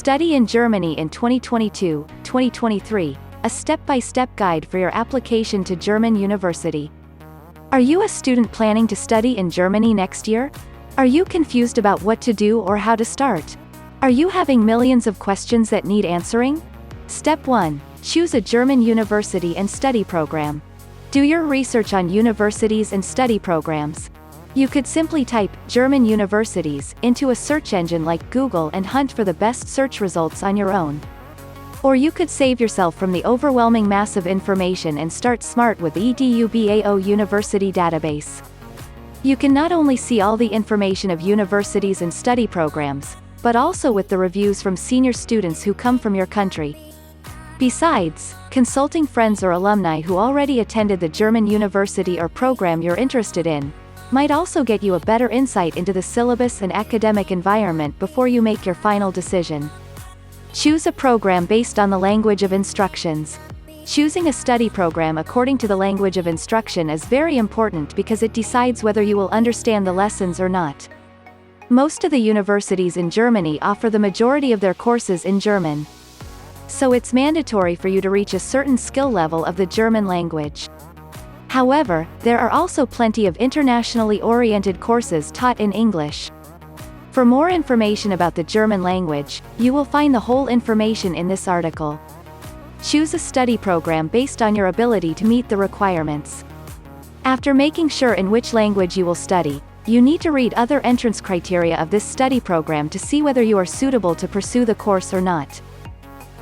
Study in Germany in 2022-2023, a step-by-step guide for your application to German university. Are you a student planning to study in Germany next year? Are you confused about what to do or how to start? Are you having millions of questions that need answering? Step 1. Choose a German university and study program. Do your research on universities and study programs. You could simply type German universities into a search engine like Google and hunt for the best search results on your own. Or you could save yourself from the overwhelming mass of information and start smart with EDUBAO University Database. You can not only see all the information of universities and study programs, but also with the reviews from senior students who come from your country. Besides, consulting friends or alumni who already attended the German university or program you're interested in might also get you a better insight into the syllabus and academic environment before you make your final decision. Choose a program based on the language of instructions. Choosing a study program according to the language of instruction is very important because it decides whether you will understand the lessons or not. Most of the universities in Germany offer the majority of their courses in German. So it's mandatory for you to reach a certain skill level of the German language. However, there are also plenty of internationally oriented courses taught in English. For more information about the German language, you will find the whole information in this article. Choose a study program based on your ability to meet the requirements. After making sure in which language you will study, you need to read other entrance criteria of this study program to see whether you are suitable to pursue the course or not.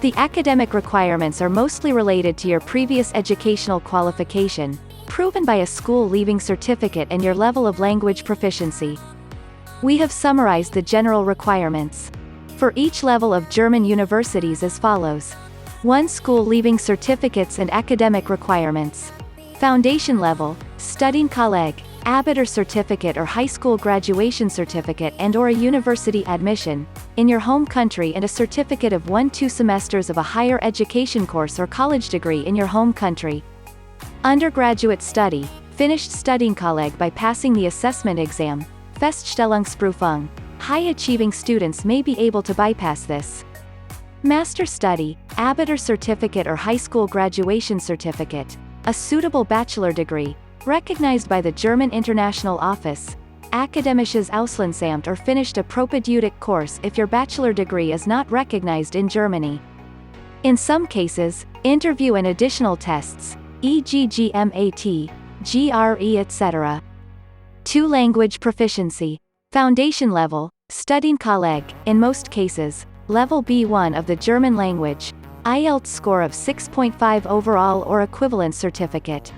The academic requirements are mostly related to your previous educational qualification, proven by a school-leaving certificate, and your level of language proficiency. We have summarized the general requirements for each level of German universities as follows. 1. School-leaving certificates and academic requirements. Foundation level, Studienkolleg, Abitur certificate or high school graduation certificate and/or a university admission in your home country, and a certificate of 1-2 semesters of a higher education course or college degree in your home country. Undergraduate study, finished Studienkolleg by passing the assessment exam, Feststellungsprüfung. High-achieving students may be able to bypass this. Master study, Abitur certificate or high school graduation certificate, a suitable bachelor degree, recognized by the German International Office, Akademisches Auslandsamt, or finished a propedeutic course if your bachelor degree is not recognized in Germany. In some cases, interview and additional tests, e.g. GMAT, GRE, etc. 2. Language proficiency. Foundation level, Studienkolleg, in most cases, level B1 of the German language, IELTS score of 6.5 overall or equivalent certificate.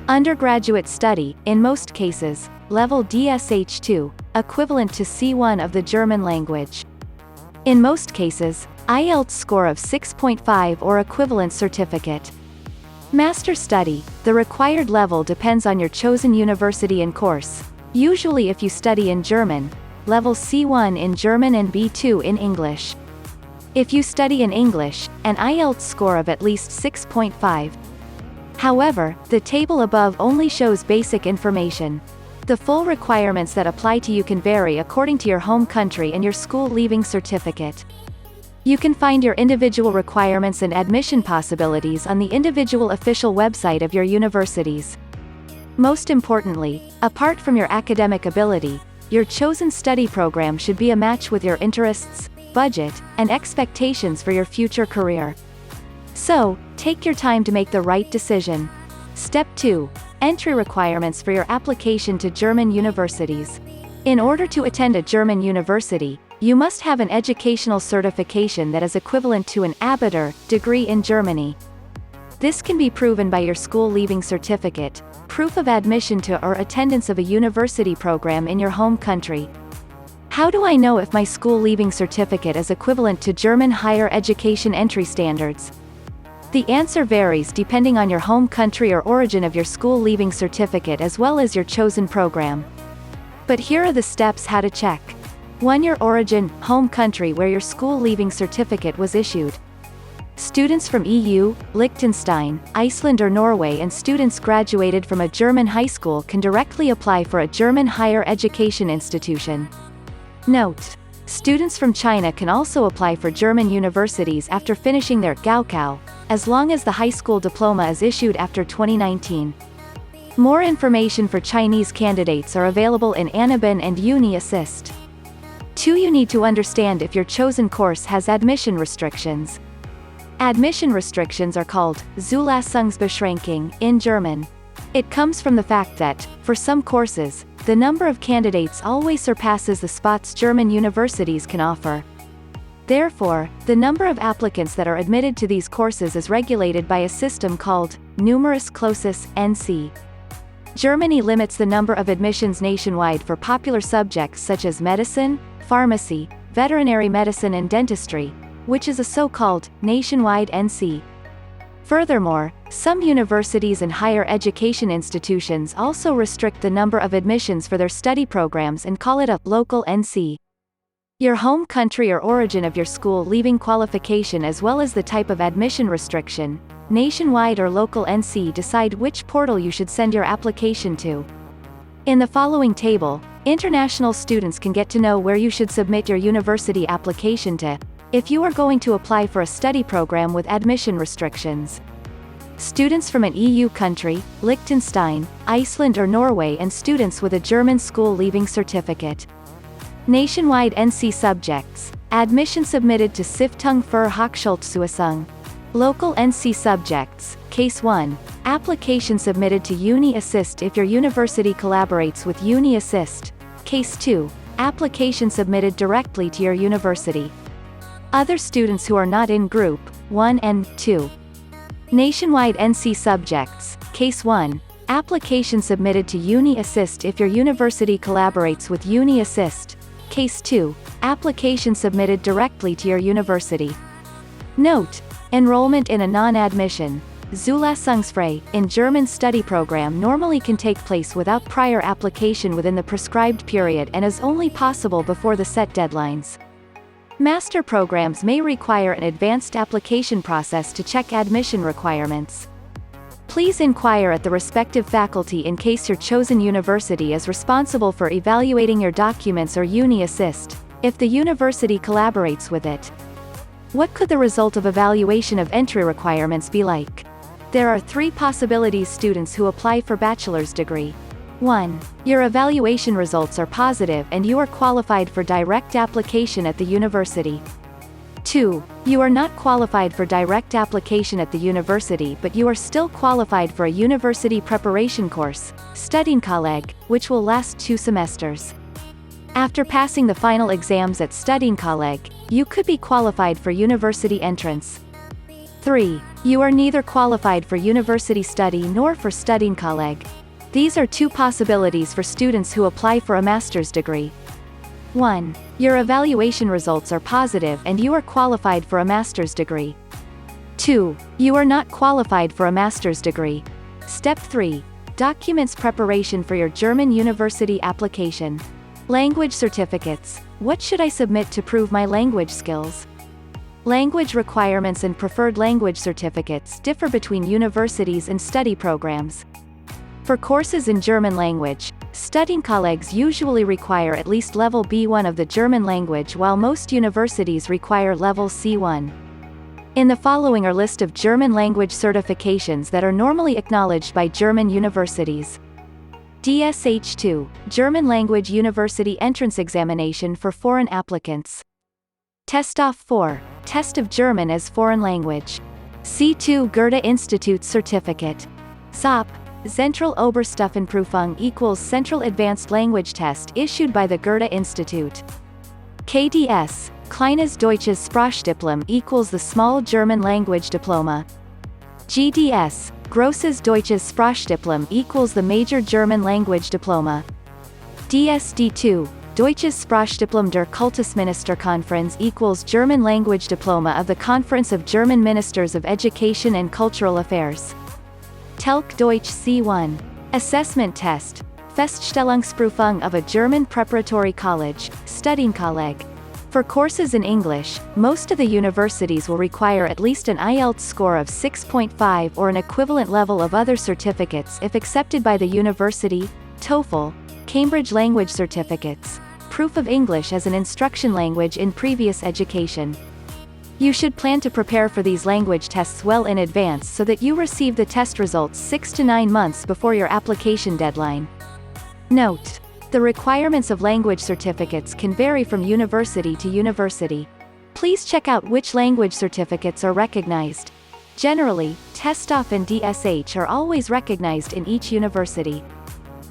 Undergraduate study, in most cases, level DSH2, equivalent to C1 of the German language. In most cases, IELTS score of 6.5 or equivalent certificate. Master study, the required level depends on your chosen university and course. Usually if you study in German, level C1 in German and B2 in English. If you study in English, an IELTS score of at least 6.5. However, the table above only shows basic information. The full requirements that apply to you can vary according to your home country and your school-leaving certificate. You can find your individual requirements and admission possibilities on the individual official website of your universities. Most importantly, apart from your academic ability, your chosen study program should be a match with your interests, budget, and expectations for your future career. So, take your time to make the right decision. Step 2. Entry requirements for your application to German universities. In order to attend a German university, you must have an educational certification that is equivalent to an Abitur degree in Germany. This can be proven by your school-leaving certificate, proof of admission to or attendance of a university program in your home country. How do I know if my school-leaving certificate is equivalent to German higher education entry standards? The answer varies depending on your home country or origin of your school-leaving certificate as well as your chosen program. But here are the steps how to check. 1. Your origin, home country where your school-leaving certificate was issued. Students from EU, Liechtenstein, Iceland or Norway and students graduated from a German high school can directly apply for a German higher education institution. Note: Students from China can also apply for German universities after finishing their Gaokao, as long as the high school diploma is issued after 2019. More information for Chinese candidates are available in Anabin and Uni Assist. 2. You need to understand if your chosen course has admission restrictions. Admission restrictions are called Zulassungsbeschränkung in German. It comes from the fact that, for some courses, the number of candidates always surpasses the spots German universities can offer. Therefore, the number of applicants that are admitted to these courses is regulated by a system called Numerus Clausus NC. Germany limits the number of admissions nationwide for popular subjects such as medicine, pharmacy, veterinary medicine and dentistry, which is a so-called nationwide NC. Furthermore, some universities and higher education institutions also restrict the number of admissions for their study programs and call it a local NC. Your home country or origin of your school leaving qualification as well as the type of admission restriction, nationwide or local NC decide which portal you should send your application to. In the following table, international students can get to know where you should submit your university application to, if you are going to apply for a study program with admission restrictions. Students from an EU country, Liechtenstein, Iceland or Norway and students with a German school leaving certificate. Nationwide NC subjects. Admission submitted to Stiftung für Hochschulzulassung. Local NC subjects. Case 1. Application submitted to Uni Assist if your university collaborates with Uni Assist. Case 2. Application submitted directly to your university. Other students who are not in Group 1 and 2. Nationwide NC subjects. Case 1. Application submitted to Uni Assist if your university collaborates with Uni Assist. Case 2. Application submitted directly to your university. Note: enrollment in a non-admission Zulassungsfrei in German study program normally can take place without prior application within the prescribed period and is only possible before the set deadlines. Master programs may require an advanced application process to check admission requirements. Please inquire at the respective faculty in case your chosen university is responsible for evaluating your documents or Uni Assist, if the university collaborates with it. What could the result of evaluation of entry requirements be like? There are 3 possibilities students who apply for bachelor's degree. 1. Your evaluation results are positive and you are qualified for direct application at the university. 2. You are not qualified for direct application at the university but you are still qualified for a university preparation course, Studienkolleg, which will last 2 semesters. After passing the final exams at Studienkolleg, you could be qualified for university entrance. 3. You are neither qualified for university study nor for Studienkolleg. These are 2 possibilities for students who apply for a master's degree. 1. Your evaluation results are positive and you are qualified for a master's degree. 2. You are not qualified for a master's degree. Step 3. Documents preparation for your German university application. Language certificates. What should I submit to prove my language skills? Language requirements and preferred language certificates differ between universities and study programs. For courses in German language, Studienkollegs usually require at least level B1 of the German language while most universities require level C1. In the following are list of German language certifications that are normally acknowledged by German universities. DSH2, German Language University Entrance Examination for Foreign Applicants. Teststoff 4, Test of German as Foreign Language. C2 Goethe Institute Certificate. SOP, Central Oberstufenprüfung equals Central Advanced Language Test issued by the Goethe Institute. KDS, Kleines Deutsches Sprachdiplom equals the Small German Language Diploma. GDS, Grosses Deutsches Sprachdiplom equals the Major German Language Diploma. DSD2, Deutsches Sprachdiplom der Kultusministerkonferenz equals German Language Diploma of the Conference of German Ministers of Education and Cultural Affairs. Telk Deutsch C1. Assessment Test. Feststellungsprüfung of a German Preparatory College, Studienkolleg. For courses in English, most of the universities will require at least an IELTS score of 6.5 or an equivalent level of other certificates if accepted by the university, TOEFL, Cambridge Language Certificates, proof of English as an instruction language in previous education. You should plan to prepare for these language tests well in advance so that you receive the test results 6 to 9 months before your application deadline. Note: the requirements of language certificates can vary from university to university. Please check out which language certificates are recognized. Generally, TestOff and DSH are always recognized in each university.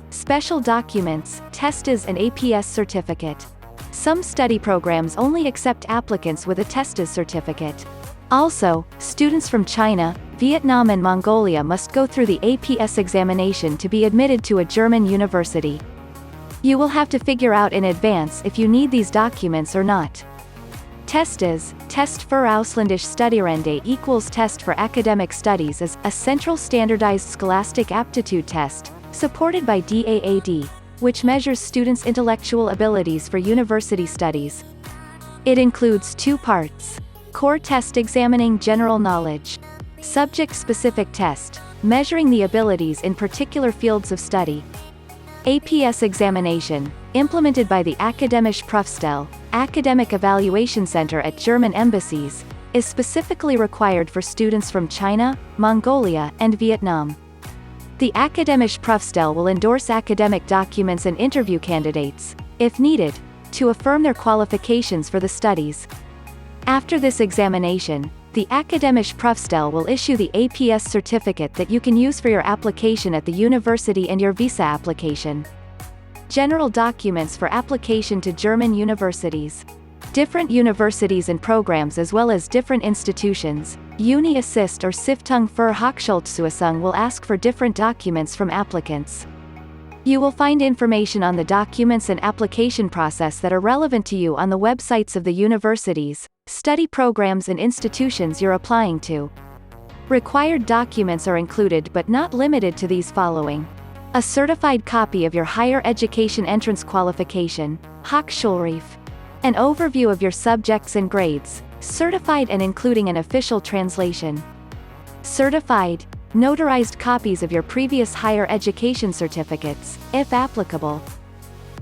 Special documents, TESTAS and APS certificate. Some study programs only accept applicants with a TESTAS certificate. Also, students from China, Vietnam and Mongolia must go through the APS examination to be admitted to a German university. You will have to figure out in advance if you need these documents or not. TESTAS, Test für Ausländische Studierende equals Test for Academic Studies, is a central standardized scholastic aptitude test, supported by DAAD, which measures students' intellectual abilities for university studies. It includes 2 parts. Core test examining general knowledge. Subject-specific test, measuring the abilities in particular fields of study. APS examination, implemented by the Akademische Prüfstelle, Academic Evaluation Center at German embassies, is specifically required for students from China, Mongolia, and Vietnam. The Akademische Prüfstelle will endorse academic documents and interview candidates, if needed, to affirm their qualifications for the studies. After this examination, the Akademische Prüfstelle will issue the APS certificate that you can use for your application at the university and your visa application. General documents for application to German universities. Different universities and programs as well as different institutions, Uni Assist or Stiftung für Hochschulzulassung will ask for different documents from applicants. You will find information on the documents and application process that are relevant to you on the websites of the universities, study programs and institutions you're applying to. Required documents are included but not limited to these following: a certified copy of your higher education entrance qualification, Hochschulreif, an overview of your subjects and grades, certified and including an official translation, certified, notarized copies of your previous higher education certificates, if applicable,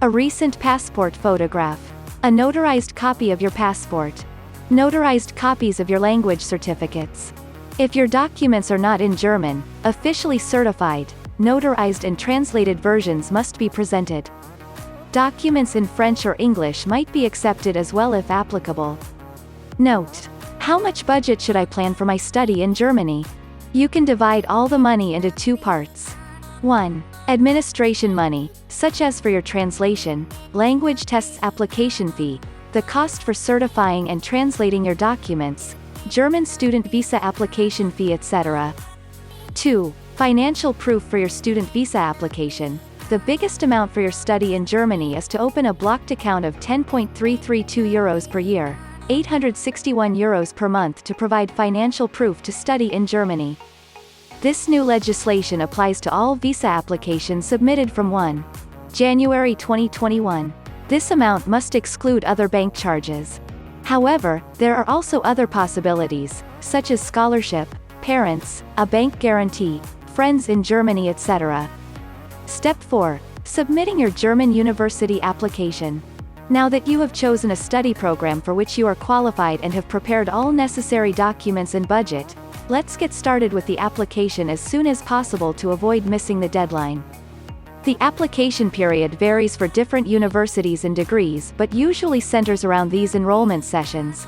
a recent passport photograph, a notarized copy of your passport, notarized copies of your language certificates. If your documents are not in German, officially certified, notarized and translated versions must be presented. Documents in French or English might be accepted as well if applicable. Note: how much budget should I plan for my study in Germany? You can divide all the money into 2 parts. 1. Administration money, such as for your translation, language tests application fee, the cost for certifying and translating your documents, German student visa application fee, etc. 2. Financial proof for your student visa application. The biggest amount for your study in Germany is to open a blocked account of 10.332 euros per year, 861 euros per month to provide financial proof to study in Germany. This new legislation applies to all visa applications submitted from 1 January 2021. This amount must exclude other bank charges. However, there are also other possibilities, such as scholarship, parents, a bank guarantee, friends in Germany, etc. Step 4. Submitting your German university application. Now that you have chosen a study program for which you are qualified and have prepared all necessary documents and budget, let's get started with the application as soon as possible to avoid missing the deadline. The application period varies for different universities and degrees but usually centers around these enrollment sessions.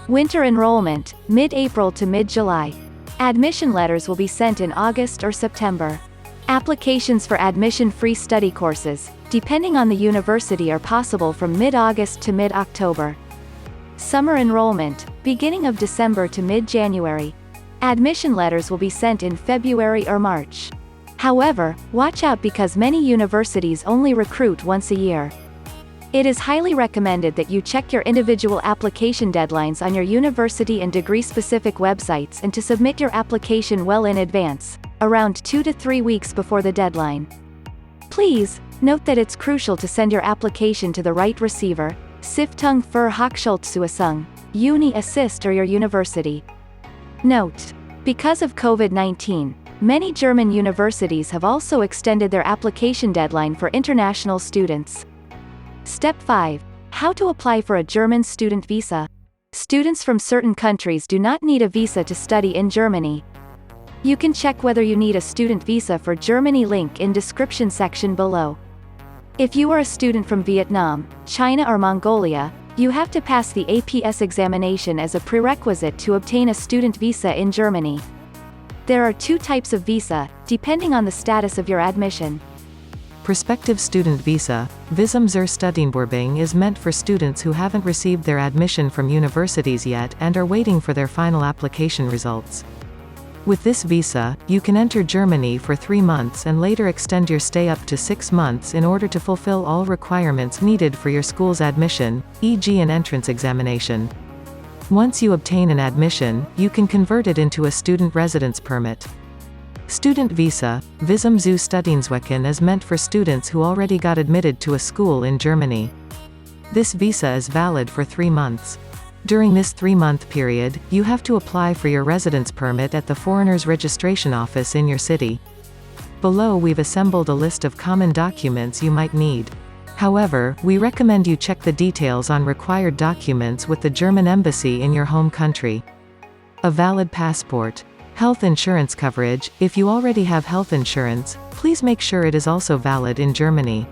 Winter enrollment, mid-April to mid-July. Admission letters will be sent in August or September. Applications for admission-free study courses, depending on the university, are possible from mid-August to mid-October. Summer enrollment, beginning of December to mid-January. Admission letters will be sent in February or March. However, watch out because many universities only recruit once a year. It is highly recommended that you check your individual application deadlines on your university and degree-specific websites and to submit your application well in advance, around 2 to 3 weeks before the deadline. Please, note that it's crucial to send your application to the right receiver, Stiftung für Hochschulzulassung, Uni Assist or your university. Note: because of COVID-19, many German universities have also extended their application deadline for international students. Step 5. How to apply for a German student visa. Students from certain countries do not need a visa to study in Germany. You can check whether you need a student visa for Germany, link in description section below. If you are a student from Vietnam, China or Mongolia, you have to pass the APS examination as a prerequisite to obtain a student visa in Germany. There are 2 types of visa, depending on the status of your admission. Prospective student visa, Visum zur Studienbewerbung, is meant for students who haven't received their admission from universities yet and are waiting for their final application results. With this visa, you can enter Germany for 3 months and later extend your stay up to 6 months in order to fulfill all requirements needed for your school's admission, e.g. an entrance examination. Once you obtain an admission, you can convert it into a student residence permit. Student visa, Visum zu Studienzwecken, is meant for students who already got admitted to a school in Germany. This visa is valid for 3 months. During this 3-month period, you have to apply for your residence permit at the Foreigners Registration Office in your city. Below we've assembled a list of common documents you might need. However, we recommend you check the details on required documents with the German embassy in your home country. A valid passport. Health insurance coverage. If you already have health insurance, please make sure it is also valid in Germany.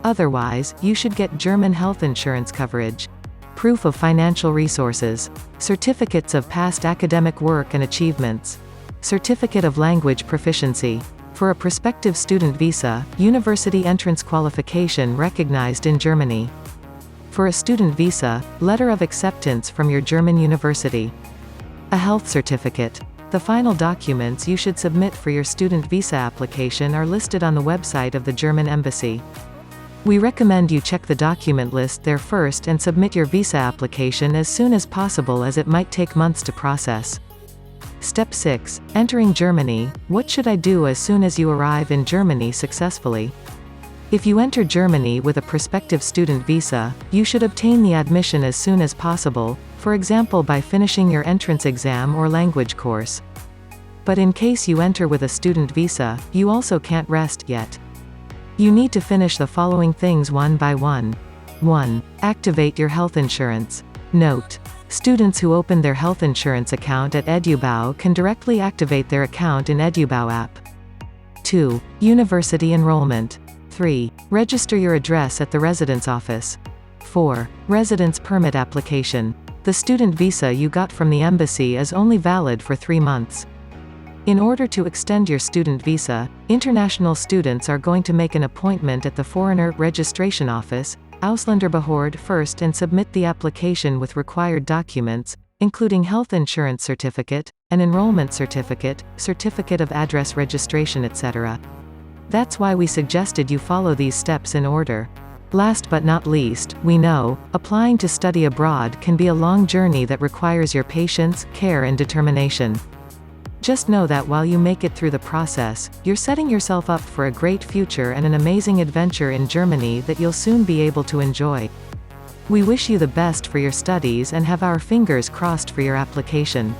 Otherwise, you should get German health insurance coverage. Proof of financial resources. Certificates of past academic work and achievements. Certificate of language proficiency. For a prospective student visa, university entrance qualification recognized in Germany. For a student visa, letter of acceptance from your German university. A health certificate. The final documents you should submit for your student visa application are listed on the website of the German embassy. We recommend you check the document list there first and submit your visa application as soon as possible, as it might take months to process. Step 6. Entering Germany. What should I do as soon as you arrive in Germany successfully? If you enter Germany with a prospective student visa, you should obtain the admission as soon as possible, for example by finishing your entrance exam or language course. But in case you enter with a student visa, you also can't rest yet. You need to finish the following things one by one. 1. Activate your health insurance. Note: students who open their health insurance account at EduBau can directly activate their account in EduBau app. 2. University enrollment. 3. Register your address at the residence office. 4. Residence permit application. The student visa you got from the embassy is only valid for 3 months. In order to extend your student visa, international students are going to make an appointment at the Foreigner Registration Office, Ausländerbehörde, first and submit the application with required documents, including health insurance certificate, an enrollment certificate, certificate of address registration, etc. That's why we suggested you follow these steps in order. Last but not least, we know, applying to study abroad can be a long journey that requires your patience, care and determination. Just know that while you make it through the process, you're setting yourself up for a great future and an amazing adventure in Germany that you'll soon be able to enjoy. We wish you the best for your studies and have our fingers crossed for your application.